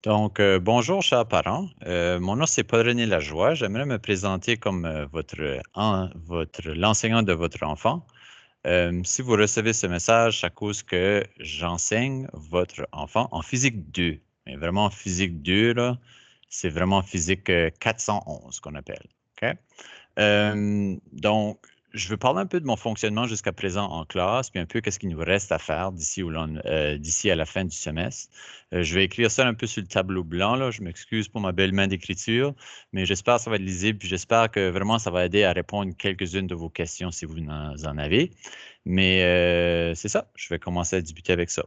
Donc, bonjour, chers parents. Mon nom, c'est Paul-René Lajoie. J'aimerais me présenter comme l'enseignant de votre enfant. Si vous recevez ce message, c'est à cause que j'enseigne votre enfant en physique 2. Mais vraiment, en physique 2, là, c'est vraiment physique 411 qu'on appelle. OK? Donc, je veux parler un peu de mon fonctionnement jusqu'à présent en classe, puis un peu qu'est-ce qu'il nous reste à faire d'ici à la fin du semestre. Je vais écrire ça un peu sur le tableau blanc, là. Je m'excuse pour ma belle main d'écriture, mais j'espère que ça va être lisible, puis j'espère que vraiment ça va aider à répondre quelques-unes de vos questions si vous en avez. Mais c'est ça, je vais commencer à débuter avec ça.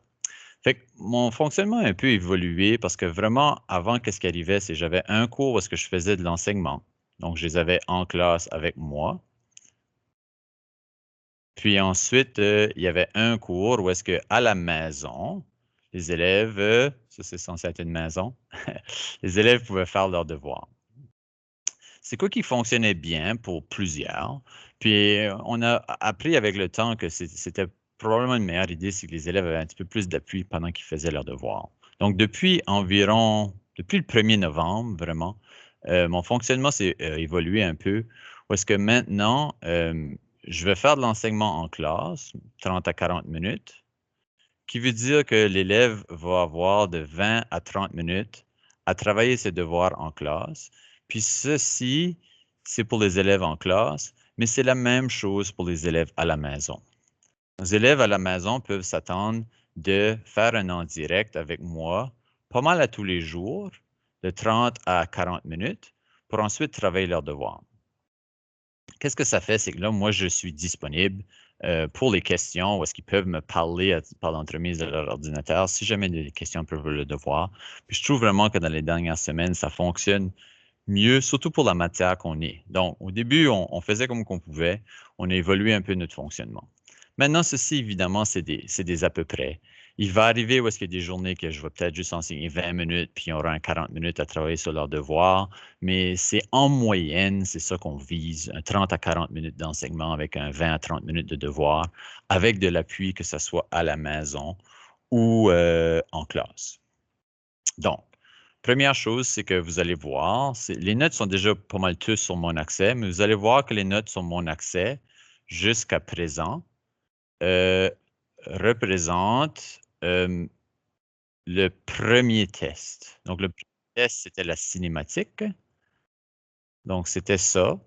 Fait que mon fonctionnement a un peu évolué parce que vraiment, avant, qu'est-ce qui arrivait, c'est que j'avais un cours où est-ce que je faisais de l'enseignement. Donc, je les avais en classe avec moi. Puis ensuite, il y avait un cours où est-ce qu'à la maison, les élèves, ça c'est censé être une maison, les élèves pouvaient faire leurs devoirs. C'est quoi qui fonctionnait bien pour plusieurs. Puis on a appris avec le temps que c'était probablement une meilleure idée si les élèves avaient un petit peu plus d'appui pendant qu'ils faisaient leurs devoirs. Donc depuis le 1er novembre, vraiment, mon fonctionnement s'est évolué un peu. Où est-ce que maintenant, je vais faire de l'enseignement en classe, 30 à 40 minutes, qui veut dire que l'élève va avoir de 20 à 30 minutes à travailler ses devoirs en classe. Puis ceci, c'est pour les élèves en classe, mais c'est la même chose pour les élèves à la maison. Les élèves à la maison peuvent s'attendre de faire un en direct avec moi pas mal à tous les jours, de 30 à 40 minutes, pour ensuite travailler leurs devoirs. Qu'est-ce que ça fait? C'est que là, moi, je suis disponible pour les questions, où est-ce qu'ils peuvent me parler par l'entremise de leur ordinateur, si jamais des questions peuvent le devoir. Puis je trouve vraiment que dans les dernières semaines, ça fonctionne mieux, surtout pour la matière qu'on est. Donc, au début, on faisait comme qu'on pouvait, on a évolué un peu notre fonctionnement. Maintenant, ceci, évidemment, c'est des à peu près. Il va arriver où est-ce qu'il y a des journées que je vais peut-être juste enseigner 20 minutes, puis on aura un 40 minutes à travailler sur leurs devoirs, mais c'est en moyenne, c'est ça qu'on vise, un 30 à 40 minutes d'enseignement avec un 20 à 30 minutes de devoirs, avec de l'appui, que ce soit à la maison ou en classe. Donc, première chose, c'est que vous allez voir, les notes sont déjà pas mal tous sur mon accès, mais vous allez voir que les notes sur mon accès jusqu'à présent euh, représentent le premier test. Donc, le premier test, c'était la cinématique. Donc, c'était ça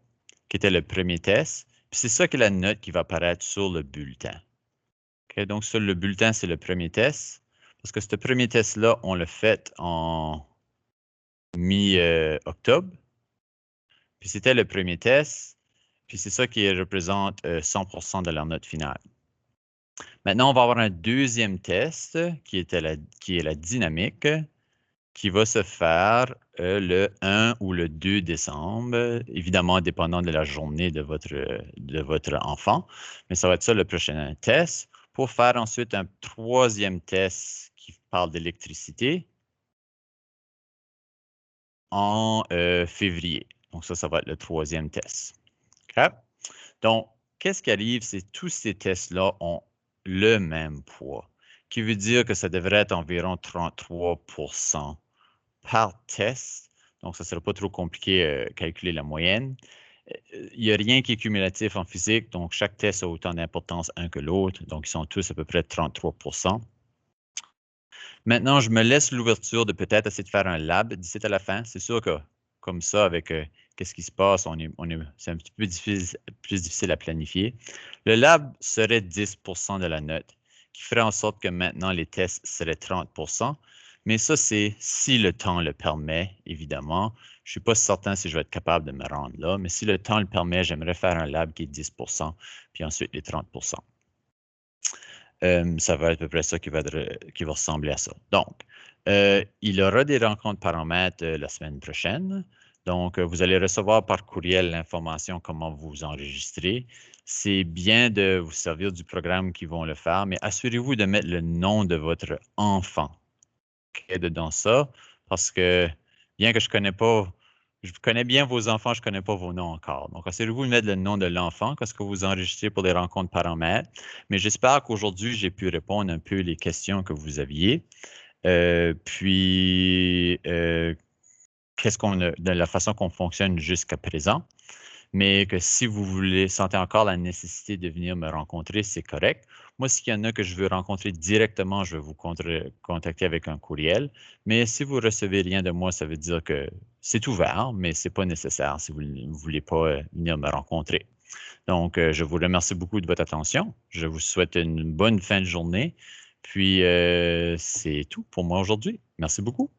qui était le premier test. Puis c'est ça qui est la note qui va apparaître sur le bulletin. OK? Donc, sur le bulletin, c'est le premier test. Parce que ce premier test-là, on l'a fait en mi-octobre. Puis c'était le premier test. Puis c'est ça qui représente 100% de leur note finale. Maintenant, on va avoir un deuxième test qui est la dynamique, qui va se faire le 1 ou le 2 décembre, évidemment dépendant de la journée de votre enfant. Mais ça va être ça le prochain test, pour faire ensuite un troisième test qui parle d'électricité en février. Donc ça va être le troisième test. OK? Donc, qu'est-ce qui arrive, c'est que tous ces tests-là ont le même poids, qui veut dire que ça devrait être environ 33% par test. Donc, ça ne sera pas trop compliqué calculer la moyenne. Il n'y a rien qui est cumulatif en physique, donc chaque test a autant d'importance un que l'autre. Donc, ils sont tous à peu près 33%. Maintenant, je me laisse l'ouverture de peut-être essayer de faire un lab d'ici à la fin. C'est sûr que comme ça, avec qu'est-ce qui se passe, c'est un petit peu plus difficile à planifier. Le lab serait 10% de la note, qui ferait en sorte que maintenant les tests seraient 30%. Mais ça, c'est si le temps le permet, évidemment. Je ne suis pas certain si je vais être capable de me rendre là, mais si le temps le permet, j'aimerais faire un lab qui est 10%, puis ensuite les 30%. Ça va être à peu près ça qui va ressembler à ça. Donc, il y aura des rencontres paramètres la semaine prochaine. Donc, vous allez recevoir par courriel l'information comment vous enregistrer. C'est bien de vous servir du programme qui vont le faire, mais assurez-vous de mettre le nom de votre enfant dedans ça, parce que bien que je connais bien vos enfants, je ne connais pas vos noms encore. Donc, assurez-vous de mettre le nom de l'enfant parce que vous enregistrez pour des rencontres paramètres. Mais j'espère qu'aujourd'hui, j'ai pu répondre un peu les questions que vous aviez. Qu'est-ce qu'on a, de la façon qu'on fonctionne jusqu'à présent. Mais que si vous voulez, sentez encore la nécessité de venir me rencontrer, c'est correct. Moi, s'il y en a que je veux rencontrer directement, je vais vous contacter avec un courriel. Mais si vous recevez rien de moi, ça veut dire que c'est ouvert, mais ce n'est pas nécessaire si vous ne voulez pas venir me rencontrer. Donc, je vous remercie beaucoup de votre attention. Je vous souhaite une bonne fin de journée. Puis, c'est tout pour moi aujourd'hui. Merci beaucoup.